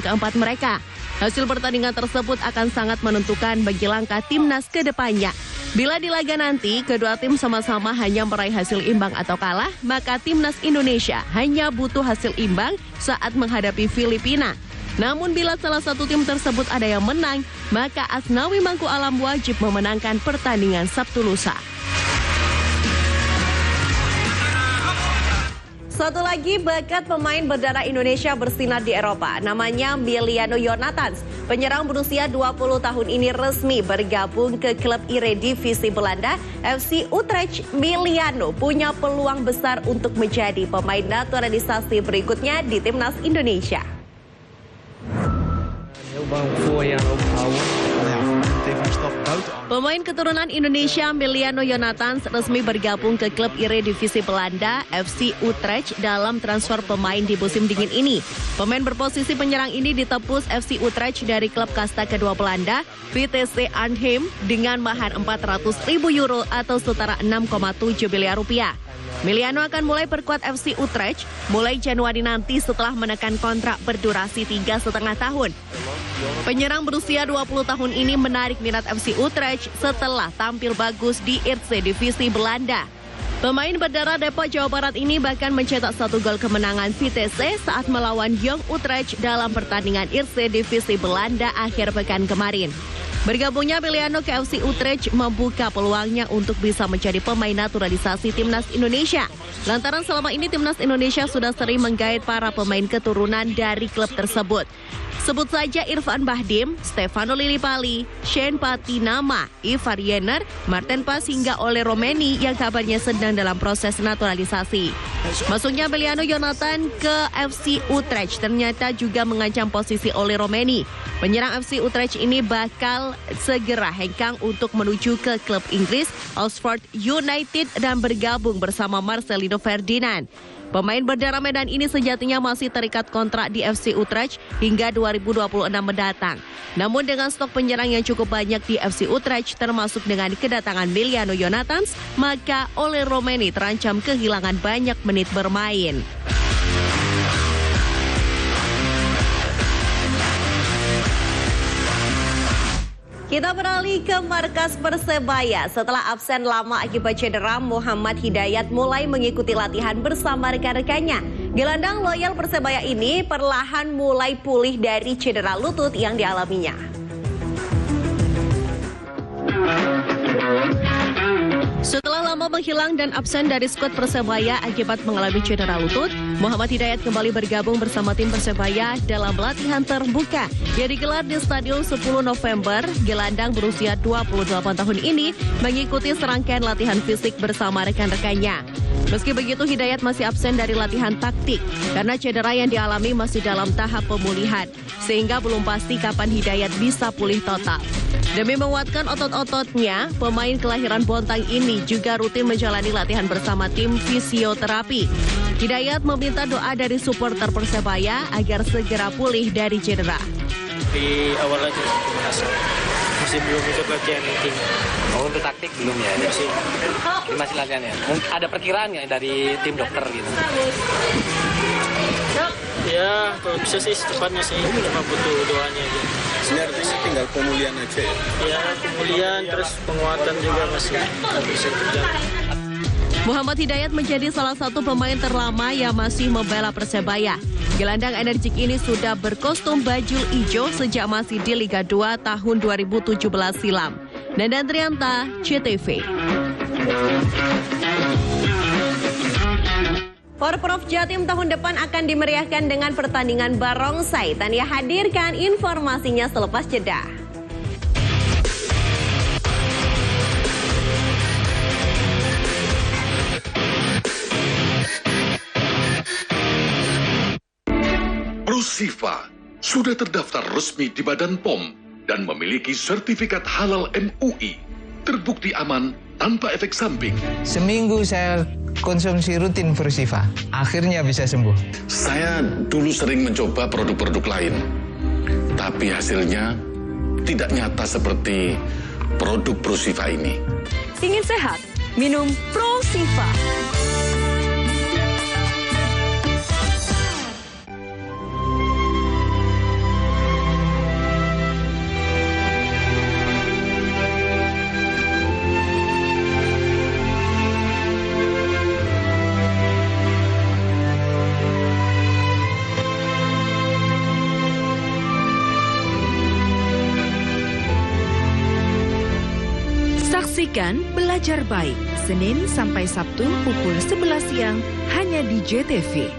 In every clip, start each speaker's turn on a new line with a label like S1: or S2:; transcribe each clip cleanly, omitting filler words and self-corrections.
S1: keempat mereka. Hasil pertandingan tersebut akan sangat menentukan bagi langkah timnas ke depannya. Bila di laga nanti, kedua tim sama-sama hanya meraih hasil imbang atau kalah, maka timnas Indonesia hanya butuh hasil imbang saat menghadapi Filipina. Namun bila salah satu tim tersebut ada yang menang, maka Asnawi Mangku Alam wajib memenangkan pertandingan Sabtu lusa. Satu lagi bakat pemain berdarah Indonesia bersinar di Eropa. Namanya Emiliano Jonathans. Penyerang berusia 20 tahun ini resmi bergabung ke klub Eredivisie Belanda, FC Utrecht. Emiliano punya peluang besar untuk menjadi pemain naturalisasi berikutnya di timnas Indonesia. Pemain keturunan Indonesia Emiliano Jonathans resmi bergabung ke klub Eredivisie Belanda FC Utrecht dalam transfer pemain di musim dingin ini. Pemain berposisi penyerang ini ditebus FC Utrecht dari klub kasta kedua Belanda, VTC Arnhem, dengan mahar 400.000 euro atau setara 6,7 miliar rupiah. Emiliano akan mulai perkuat FC Utrecht mulai Januari nanti setelah menekan kontrak berdurasi 3,5 tahun. Penyerang berusia 20 tahun ini menarik minat FC Utrecht setelah tampil bagus di Eredivisie Belanda. Pemain berdarah Depok, Jawa Barat ini bahkan mencetak 1 gol kemenangan VTC saat melawan Jong Utrecht dalam pertandingan Eredivisie Belanda akhir pekan kemarin. Bergabungnya Emiliano ke FC Utrecht membuka peluangnya untuk bisa menjadi pemain naturalisasi timnas Indonesia. Lantaran selama ini timnas Indonesia sudah sering menggait para pemain keturunan dari klub tersebut. Sebut saja Irfan Bahdim, Stefano Lillipali, Shane Patinama, Ivar Jenner, Martin Pas hingga Ole Romeni yang kabarnya sedang dalam proses naturalisasi. Masuknya Emiliano Jonathans ke FC Utrecht ternyata juga mengancam posisi Ole Romeni. Penyerang FC Utrecht ini bakal segera hengkang untuk menuju ke klub Inggris Oxford United dan bergabung bersama Marcelino Ferdinand. Pemain berdarah Medan ini sejatinya masih terikat kontrak di FC Utrecht hingga 2026 mendatang. Namun dengan stok penyerang yang cukup banyak di FC Utrecht termasuk dengan kedatangan Emiliano Jonathans, maka Ole Romeni terancam kehilangan banyak menit bermain. Kita beralih ke markas Persebaya. Setelah absen lama akibat cedera, Muhammad Hidayat mulai mengikuti latihan bersama rekan-rekannya. Gelandang loyal Persebaya ini perlahan mulai pulih dari cedera lutut yang dialaminya. Setelah lama menghilang dan absen dari skuad Persebaya akibat mengalami cedera lutut, Muhammad Hidayat kembali bergabung bersama tim Persebaya dalam latihan terbuka yang digelar di Stadion 10 November. Gelandang berusia 28 tahun ini mengikuti serangkaian latihan fisik bersama rekan-rekannya. Meski begitu, Hidayat masih absen dari latihan taktik karena cedera yang dialami masih dalam tahap pemulihan, sehingga belum pasti kapan Hidayat bisa pulih total. Demi menguatkan otot-ototnya, pemain kelahiran Bontang ini juga rutin menjalani latihan bersama tim fisioterapi. Hidayat meminta doa dari supporter Persebaya agar segera pulih dari cedera.
S2: Di awal aja masih belum ikut latihan inti.
S3: Oh, untuk taktik belum ya? Masih latihan ya? Ada perkiraan nggak dari tim dokter gitu?
S2: Ya, kalau bisa sih secepatnya sih, cuma butuh doanya aja.
S4: Sebenarnya tinggal pemulihan aja ya?
S2: Ya, pemulihan terus penguatan juga masih bisa terjadi.
S1: Muhammad Hidayat menjadi salah satu pemain terlama yang masih membela Persebaya. Gelandang energik ini sudah berkostum baju hijau sejak masih di Liga 2 tahun 2017 silam. Nandan Trianta, CTV. Porprov Jatim tahun depan akan dimeriahkan dengan pertandingan barongsai. Tania hadirkan informasinya selepas jeda.
S5: Prosifa sudah terdaftar resmi di Badan POM dan memiliki sertifikat halal MUI. Terbukti aman tanpa efek samping.
S6: Seminggu saya konsumsi rutin Prosifa, akhirnya bisa sembuh.
S5: Saya dulu sering mencoba produk-produk lain, tapi hasilnya tidak nyata seperti produk Prosifa ini.
S1: Ingin sehat? Minum Prosifa.
S7: Saksikan Belajar Baik, Senin sampai Sabtu pukul 11 siang, hanya di JTV.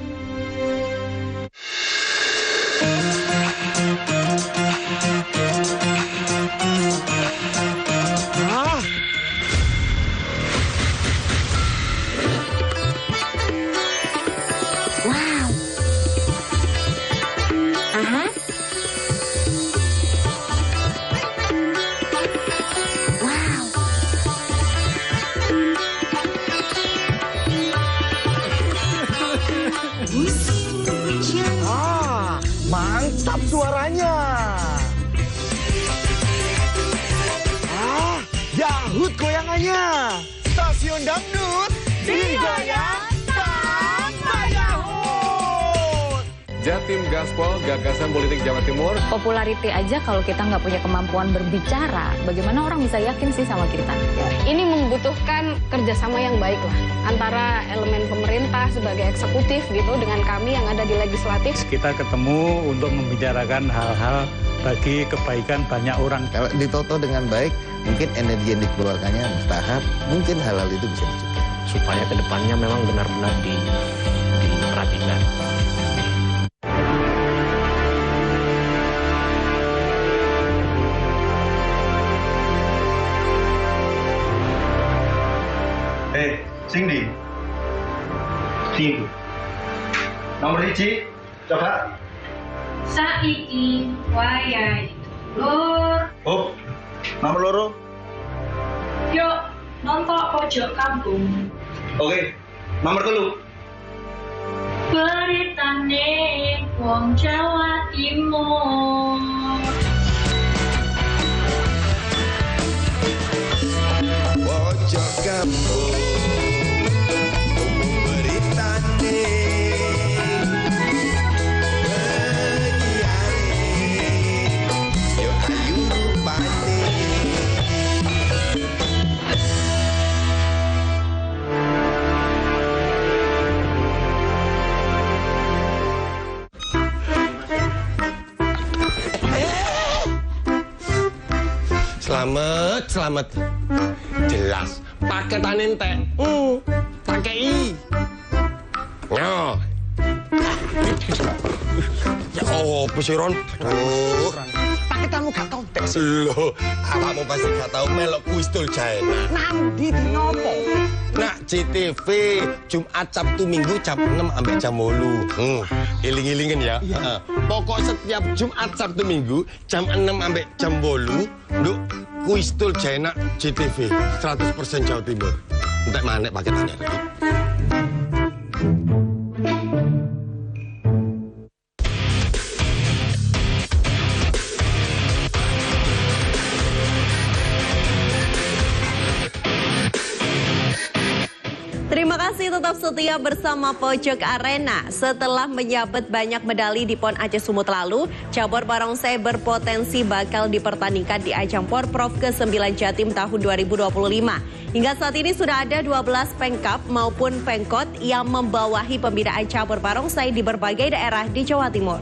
S8: Mantap suaranya. Yahut goyangannya. Stasiun dangdut digoyang sama Yahut.
S9: Jatim Gaspol, gagasan politik Jawa Timur.
S10: Populariti aja kalau kita nggak punya kemampuan berbicara, bagaimana orang bisa yakin sih sama kita?
S11: Ini membutuhkan kerjasama yang baik lah antara elemen pemerintah sebagai eksekutif gitu dengan kami yang ada di legislatif.
S12: Kita ketemu untuk membicarakan hal-hal bagi kebaikan banyak orang.
S13: Kalau ditoto dengan baik, mungkin energi yang dikeluarkannya mustahab, mungkin hal-hal itu bisa dicegah.
S14: Supaya kedepannya memang benar-benar diperhatikan.
S15: Cindy. Nomor 1, coba.
S16: Saiki wayahe lur.
S15: Oh, nomor loro.
S16: Yuk, nonton pojok kampung.
S15: Oke, nomor 3.
S16: Beritane wong Jawa Timur.
S8: Pojok kampung.
S17: Selamat. Jelas. Paketan entek. Pakei. Nyo. Ya apa sih, Ron? Aduh.
S8: Paketanmu gak tau tes.
S17: Loh, awakmu pasti gak tau melok kuis tul China.
S8: Nanti di nopo?
S17: Nak CTV Jumat Sabtu Minggu jam 6 sampai jam 8. Iling-ilingin ya. Pokok setiap Jumat Sabtu Minggu jam 6 sampai jam 8 nduk kuis tul China CTV 100% Jawa Timur. Entek manek paketannya.
S1: Terima kasih tetap setia bersama Pojok Arena. Setelah menyabet banyak medali di PON Aceh Sumut lalu, cabur barongsai berpotensi bakal dipertandingkan di ajang Porprov ke-9 Jatim tahun 2025. Hingga saat ini sudah ada 12 pengkap maupun pengkot yang membawahi pembinaan cabur barongsai di berbagai daerah di Jawa Timur.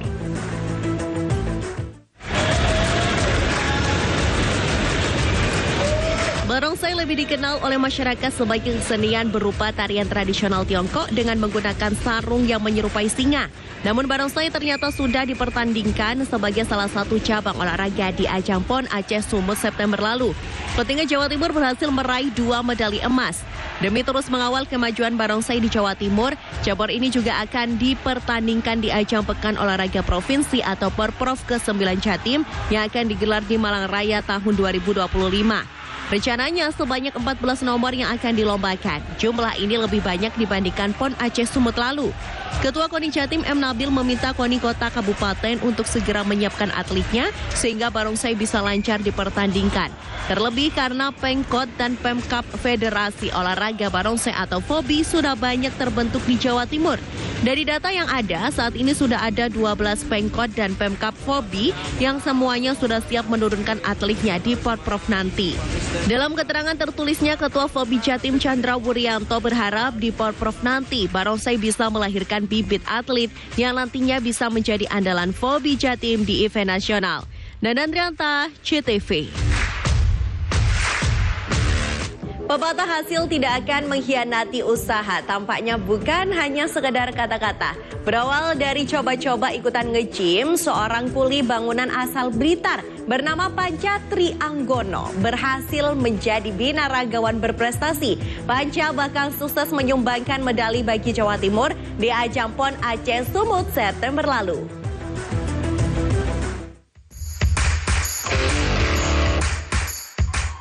S1: Barongsai lebih dikenal oleh masyarakat sebagai kesenian berupa tarian tradisional Tiongkok dengan menggunakan sarung yang menyerupai singa. Namun barongsai ternyata sudah dipertandingkan sebagai salah satu cabang olahraga di ajang PON Aceh Sumut September lalu. Kontingen Jawa Timur berhasil meraih 2 medali emas. Demi terus mengawal kemajuan barongsai di Jawa Timur, cabur ini juga akan dipertandingkan di ajang Pekan Olahraga Provinsi atau Porprov ke-9 Jatim yang akan digelar di Malang Raya tahun 2025. Rencananya sebanyak 14 nomor yang akan dilombakan. Jumlah ini lebih banyak dibandingkan PON Aceh Sumut lalu. Ketua KONI Jatim M. Nabil meminta KONI Kota Kabupaten untuk segera menyiapkan atletnya sehingga barongsai bisa lancar dipertandingkan. Terlebih karena Pengkot dan Pemkap Federasi Olahraga Barongsai atau FOBI sudah banyak terbentuk di Jawa Timur. Dari data yang ada, saat ini sudah ada 12 Pengkot dan Pemkap FOBI yang semuanya sudah siap menurunkan atletnya di Porprov nanti. Dalam keterangan tertulisnya, Ketua FOBI Jatim Chandra Wuryanto berharap di Porprov nanti barongsai bisa melahirkan bibit atlet yang nantinya bisa menjadi andalan FOBI Jatim di event nasional. Nandan Rianta, CTV. Pepatah hasil tidak akan mengkhianati usaha tampaknya bukan hanya sekedar kata-kata. Berawal dari coba-coba ikutan nge-gym, seorang kuli bangunan asal Blitar bernama Panca Trianggono berhasil menjadi binaragawan berprestasi. Panca bahkan sukses menyumbangkan medali bagi Jawa Timur di ajang PON Aceh Sumut September lalu.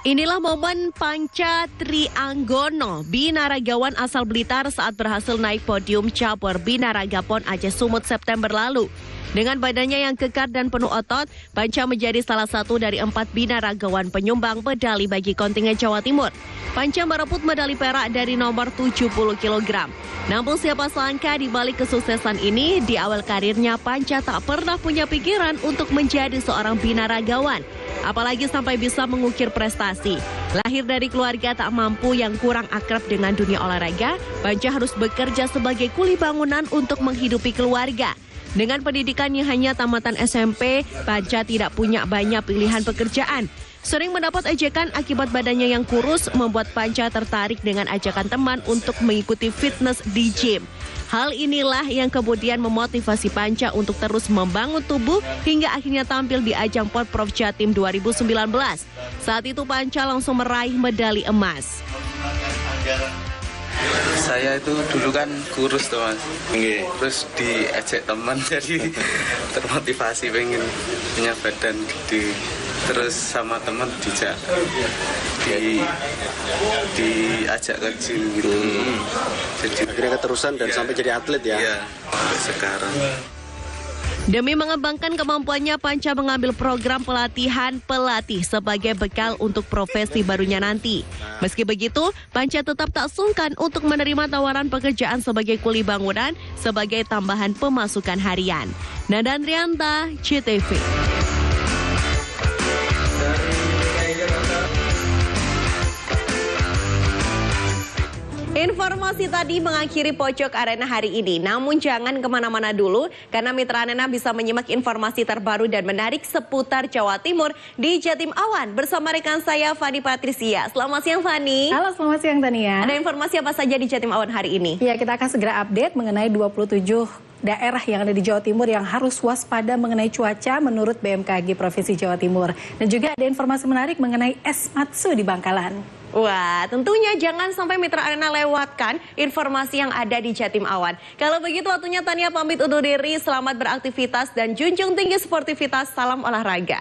S1: Inilah momen Panca Trianggono, binaragawan asal Blitar saat berhasil naik podium cabur binaraga PON Aceh Sumut September lalu. Dengan badannya yang kekar dan penuh otot, Panca menjadi salah satu dari 4 binaragawan penyumbang medali bagi kontingen Jawa Timur. Panca merebut medali perak dari nomor 70 kg. Namun siapa sangka di balik kesuksesan ini, di awal karirnya Panca tak pernah punya pikiran untuk menjadi seorang binaragawan. Apalagi sampai bisa mengukir prestasi. Lahir dari keluarga tak mampu yang kurang akrab dengan dunia olahraga, Panca harus bekerja sebagai kuli bangunan untuk menghidupi keluarga. Dengan pendidikannya hanya tamatan SMP, Panca tidak punya banyak pilihan pekerjaan. Sering mendapat ejekan akibat badannya yang kurus, membuat Panca tertarik dengan ajakan teman untuk mengikuti fitness di gym. Hal inilah yang kemudian memotivasi Panca untuk terus membangun tubuh hingga akhirnya tampil di ajang PON Prof Jatim 2019. Saat itu Panca langsung meraih medali emas.
S18: Saya itu dulu kan kurus tuh Mas, terus diajak teman jadi termotivasi pengen punya badan gede. Terus sama teman diajak ke gym gitu. Jadi
S19: akhirnya keterusan dan sampai jadi atlet ya?
S18: Iya, sampai sekarang.
S1: Demi mengembangkan kemampuannya, Panca mengambil program pelatihan pelatih sebagai bekal untuk profesi barunya nanti. Meski begitu, Panca tetap tak sungkan untuk menerima tawaran pekerjaan sebagai kuli bangunan sebagai tambahan pemasukan harian. Nada Andrianta, CTV. Informasi tadi mengakhiri Pojok Arena hari ini. Namun jangan kemana-mana dulu, karena Mitra Arena bisa menyimak informasi terbaru dan menarik seputar Jawa Timur di Jatim Awan. Bersama rekan saya, Fani Patricia. Selamat siang, Fani.
S20: Halo, selamat siang, Tania.
S1: Ada informasi apa saja di Jatim Awan hari ini?
S20: Ya, kita akan segera update mengenai 27 daerah yang ada di Jawa Timur yang harus waspada mengenai cuaca menurut BMKG Provinsi Jawa Timur. Dan juga ada informasi menarik mengenai es matsu di Bangkalan.
S1: Wah, tentunya jangan sampai Mitra Arena lewatkan informasi yang ada di Jatim Awan. Kalau begitu waktunya Tania pamit undur diri, selamat beraktivitas dan junjung tinggi sportivitas, salam olahraga.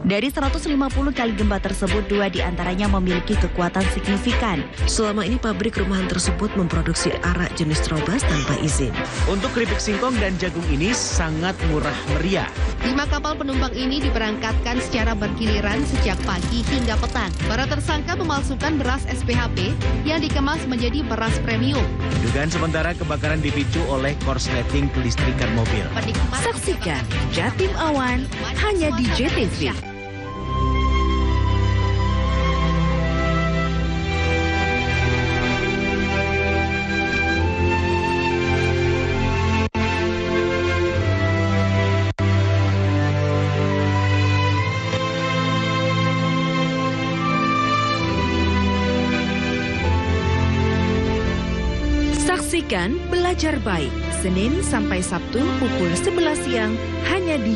S1: Dari 150 kali gempa tersebut, 2 diantaranya memiliki kekuatan signifikan. Selama ini pabrik rumahan tersebut memproduksi arak jenis Trobas tanpa izin.
S21: Untuk keripik singkong dan jagung ini sangat murah meriah.
S1: 5 kapal penumpang ini diberangkatkan secara bergiliran sejak pagi hingga petang. Para tersangka memalsukan beras SPHP yang dikemas menjadi beras premium.
S21: Dugaan sementara kebakaran dipicu oleh korsleting kelistrikan mobil.
S7: Saksikan Jatim Awan hanya di JTV. Saksikan Belajar Baik, Senin sampai Sabtu pukul 11 siang hanya di